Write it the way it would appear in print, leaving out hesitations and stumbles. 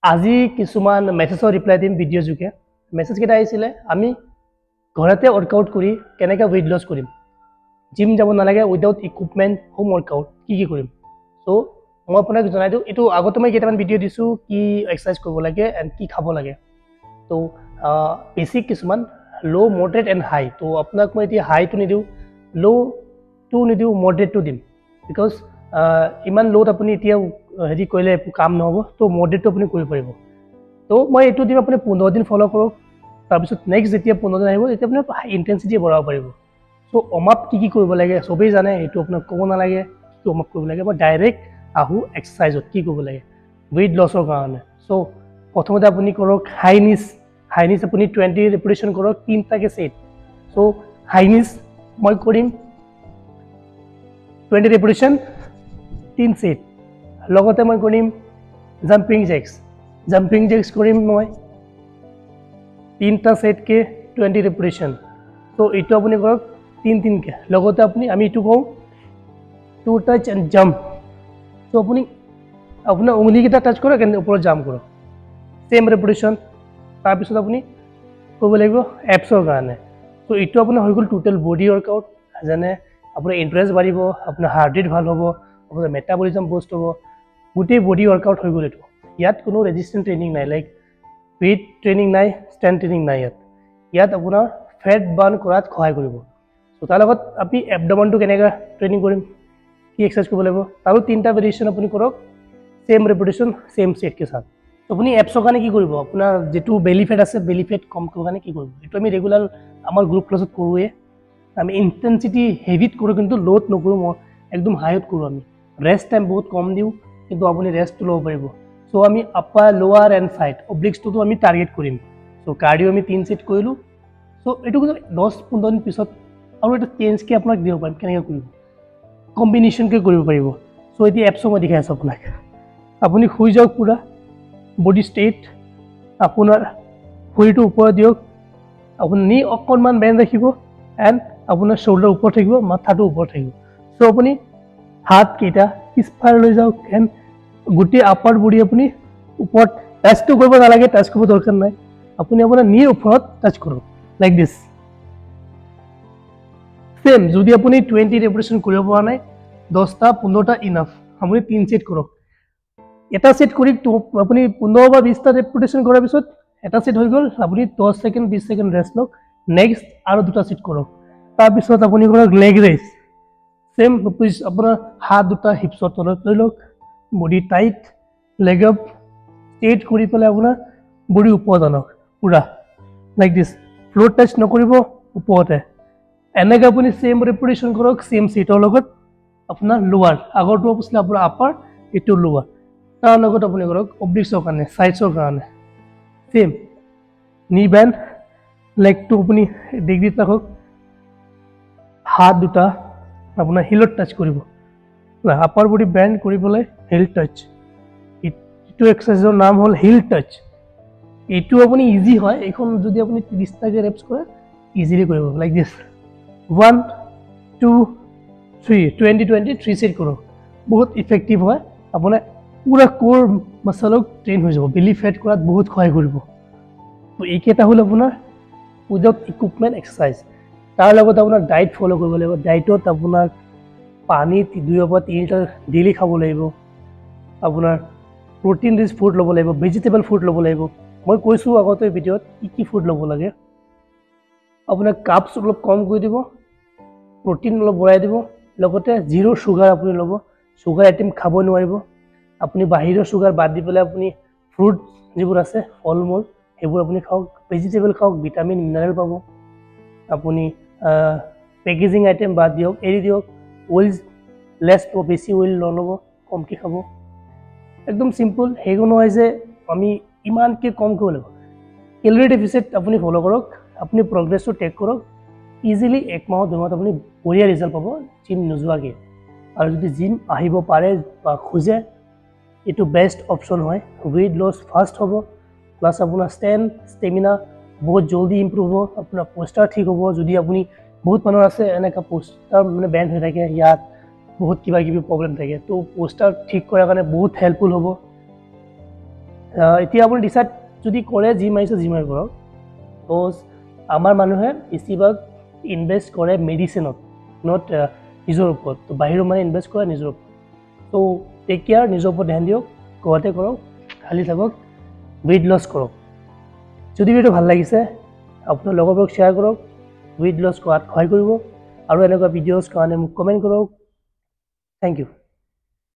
আজি কিছুমান মেছেজৰ ৰিপ্লাই দিম ভিডিঅ' যোগে মেছেজ কেইটা আহিছিলে আমি ঘৰতে ৱৰ্কআউট কৰি কেনেকৈ ৱেইট লছ কৰিম জিম যাব নালাগে উইদাউট ইকুইপমেণ্ট হোম ৱৰ্কআউট কি কৰিম চ' মই আপোনাক জনাই দিওঁ এইটো আগতে মই কেইটামান ভিডিঅ' দিছোঁ কি এক্সাৰচাইজ কৰিব লাগে এণ্ড কি খাব লাগে তো বেছিক কিছুমান ল' মডাৰেট এণ্ড হাই তো আপোনাক মই এতিয়া হাইটো নিদিওঁ ল'টো নিদিওঁ মডাৰেটটো দিম বিকজ ইমান ল'ত আপুনি এতিয়া হেৰি কৰিলে একো কাম নহ'ব তো মডাৰেটটো আপুনি কৰিব পাৰিব তো মই এইটো দিম আপুনি 15 দিন ফ'ল' কৰক তাৰপিছত নেক্সট যেতিয়া 15 দিন আহিব তেতিয়া আপুনি ইণ্টেনচিটি বঢ়াব পাৰিব চ' ৱাৰ্ম-আপ কি কৰিব লাগে চবেই জানে এইটো আপোনাক ক'ব নালাগে কি ৱাৰ্ম-আপ কৰিব লাগে মই ডাইৰেক্ট আহোঁ এক্সাৰচাইজত কি কৰিব লাগে ৱেইট লছৰ কাৰণে চ' প্ৰথমতে আপুনি কৰক হাই নিচ আপুনি 20 ৰিপিটিশ্যন কৰক 3টাকে ছেট চ' হাই নিচ মই কৰিম 20 ৰিপিটিশ্যন 3 ছেট লগতে মই কৰিম জাম্পিং জেক্স কৰিম মই 3টা ছেটকে 20 ৰিপিটিশ্যন ত' এইটো আপুনি কৰক 3-3কে লগতে আমি এইটো কওঁ 2 টাচ এণ্ড জাম্প ত' আপুনি আপোনাৰ উঙলিকেইটা টাচ কৰক এণ্ড ওপৰত জাম্প কৰক ছেম ৰিপিটিশ্যন তাৰপিছত আপুনি কৰিব লাগিব এপছৰ কাৰণে ত' এইটো আপোনাৰ হৈ গ'ল টোটেল বডি ৱৰ্কআউট যেনে আপোনাৰ ইণ্টাৰেষ্ট বাঢ়িব আপোনাৰ হাৰ্ট ৰেট ভাল হ'ব আপোনাৰ মেটাবলিজম বুষ্ট হ'ব গোটেই বডি ৱৰ্কআউট হৈ গ'ল এইটো ইয়াত কোনো ৰেজিষ্টেণ্ট ট্ৰেইনিং নাই লাইক ৱেইট ট্ৰেইনিং নাই ষ্টেণ্ড ট্ৰেইনিং নাই ইয়াত আপোনাৰ ফেট বাৰ্ণ কৰাত সহায় কৰিব চ' তাৰ লগত আপুনি এবডমনটো কেনেকৈ ট্ৰেইনিং কৰিম কি এক্সাৰচাইজ কৰিব লাগিব তাৰো 3টা ভেৰিয়েশ্যন আপুনি কৰক ছেম ৰিপিটিশ্যন ছেম ছেটকে চাওক আপুনি এপছৰ কাৰণে কি কৰিব আপোনাৰ যিটো বেলি ফেট আছে বেলি ফেট কম কৰাৰ কাৰণে কি কৰিব এইটো আমি ৰেগুলাৰ আমাৰ গ্ৰুপ ক্লাছত কৰোঁৱে আমি ইণ্টেনচিটি হেভিত কৰোঁ কিন্তু ল'ত নকৰোঁ মই একদম হাইত কৰোঁ আমি ৰেষ্ট টাইম বহুত কম দিওঁ কিন্তু আপুনি ৰেষ্টটো ল'ব পাৰিব চ' আমি আপাৰ লোৱাৰ এণ্ড চাইড অব্লিক্সটোতো আমি টাৰ্গেট কৰিম চ' কাৰ্ডিঅ' আমি 3 ছেট কৰিলোঁ চ' এইটো কিন্তু 10-15 দিন পিছত আৰু এটা চেঞ্জকৈ আপোনাক দিব পাৰিম কেনেকৈ কৰিব কম্বিনেশ্যনকৈ কৰিব পাৰিব চ' এতিয়া এপছৰ মই দেখাই আছোঁ আপোনাক আপুনি শুই যাওক পূৰা বডি ষ্ট্ৰেইট আপোনাৰ ভৰিটো ওপৰত দিয়ক আপোনাৰ নি অকণমান বেণ্ড ৰাখিব এণ্ড আপোনাৰ শ্বল্ডাৰ ওপৰত থাকিব মাথাটো ওপৰত থাকিব চ' আপুনি হাতকেইটা পিছফালে লৈ যাওক এণ্ড গোটেই আপাৰ বডি আপুনি ওপৰত টাচটো কৰিব নালাগে টাচ কৰিব দৰকাৰ নাই আপুনি আপোনাৰ নিৰ ওপৰত টাচ কৰক লাইক দিছ ছেম যদি আপুনি 20 ৰিপিটিশ্যন কৰিব পৰা নাই 10টা-15টা ইনাফ আপুনি 3 ছেট কৰক এটা ছেট কৰি আপুনি 15 বা 20টা ৰিপিটিশ্যন কৰাৰ পিছত এটা ছেট হৈ গ'ল আপুনি 10 ছেকেণ্ড 20 ছেকেণ্ড ৰেষ্ট লওক নেক্সট আৰু 2টা ছেট কৰক তাৰপিছত আপুনি কৰক লেগ ৰেইজ ছেম আপোনাৰ হাত 2টা হিপছৰ তলত লৈ লওক body tight leg up straight কৰি পেলাই আপোনাৰ বডি ওপৰত আনক পূৰা লাইক দিছ ফ্ল'ৰ টাচ নকৰিব ওপৰতে এনেকৈ আপুনি ছেম ৰিপিটিশ্যন কৰক ছেম ছেটৰ লগত আপোনাৰ লোৱাৰ আগৰটো আছিলে আপোনাৰ আপাৰ এইটো লোৱাৰ তাৰ লগত আপুনি কৰক অব্লিক্সৰ কাৰণে চাইডছৰ কাৰণে ছেম নি বেণ্ড লেগটো আপুনি ডিগ্ৰীত ৰাখক হাত 2টা আপোনাৰ হিলত টাচ কৰিব আপাৰ বডি বেণ্ড কৰি পেলাই হিল টাচ এইটো এক্সাৰচাইজৰ নাম হ'ল হিল টাচ এইটো আপুনি ইজি হয় এইখন যদি আপুনি 30টাকে ৰেপছ কৰে ইজিলি কৰিব লাইক দিছ 1 2 3 20 3 ছেট কৰক বহুত ইফেক্টিভ হয় আপোনাৰ পুৰা কোৰ মাছলক ট্ৰেইন হৈ যাব বেলি ফেট কৰাত বহুত সহায় কৰিব তো এইকেইটা হ'ল আপোনাৰ উইদাউট ইকুইপমেণ্ট এক্সাৰচাইজ তাৰ লগত আপোনাৰ ডায়েট ফ'ল' কৰিব লাগিব ডায়েটত আপোনাক পানী 2 পৰা 3 লিটাৰ ডেইলি খাব লাগিব আপোনাৰ প্ৰটিন ৰিচ ফুড ল'ব লাগিব ভেজিটেবল ফুড ল'ব লাগিব মই কৈছোঁ আগতে ভিডিঅ'ত কি ফুড ল'ব লাগে আপোনাৰ কাপছ অলপ কম কৰি দিব প্ৰটিন অলপ বঢ়াই দিব লগতে 0 চুগাৰ আপুনি ল'ব চুগাৰ আইটেম খাব নোৱাৰিব আপুনি বাহিৰৰ চুগাৰ বাদ দি পেলাই আপুনি ফ্ৰুট যিবোৰ আছে ফল মূল সেইবোৰ আপুনি খাওক ভেজিটেবল খাওক ভিটামিন মিনাৰেল পাব আপুনি পেকেজিং আইটেম বাদ দিয়ক এৰি দিয়ক অইল লেছ বেছি অইল নল'ব কমকৈ খাব একদম চিম্পল সেইটো নহয় যে আমি ইমানকৈ কম কৰিব লাগিব কেলৰি ডেফিচিট আপুনি ফ'ল' কৰক আপুনি প্ৰগ্ৰেছটো ট্ৰেক কৰক ইজিলি 1 মাহত 2 মাহত আপুনি বঢ়িয়া ৰিজাল্ট পাব জিম নোযোৱাকৈ আৰু যদি জিম আহিব পাৰে বা খোজে এইটো বেষ্ট অপশ্যন হয় ৱেইট লছ ফাষ্ট হ'ব প্লাছ আপোনাৰ ষ্টেমিনা বহুত জলদি ইম্প্ৰুভ হ'ব আপোনাৰ পষ্টাৰ ঠিক হ'ব যদি আপুনি বহুত মানুহৰ আছে এনেকুৱা পষ্টাৰ মানে বেণ্ড হৈ থাকে ইয়াত বহুত কিবা কিবি প্ৰব্লেম থাকে তো পষ্টাৰ ঠিক কৰাৰ কাৰণে বহুত হেল্পফুল হ'ব এতিয়া আপুনি ডিচাইড যদি কৰে জিম আহিছে জিম আহি কৰক তো আমাৰ মানুহে বেছিভাগ ইনভেষ্ট কৰে মেডিচিনত নট নিজৰ ওপৰত তো বাহিৰৰ মানে ইনভেষ্ট কৰে নিজৰ ওপৰত তো টেক কেয়াৰ নিজৰ ওপৰত ধ্যান দিয়ক ঘৰতে কৰক খালি থাকক ৱেইট লছ কৰক যদি ভিডিঅ'টো ভাল লাগিছে আপোনাৰ লগৰবোৰক শ্বেয়াৰ কৰক ৱেইট লছ কৰাত সহায় কৰিব আৰু এনেকুৱা ভিডিঅ'ছ কাৰণে মোক কমেণ্ট কৰক থেংক ইউ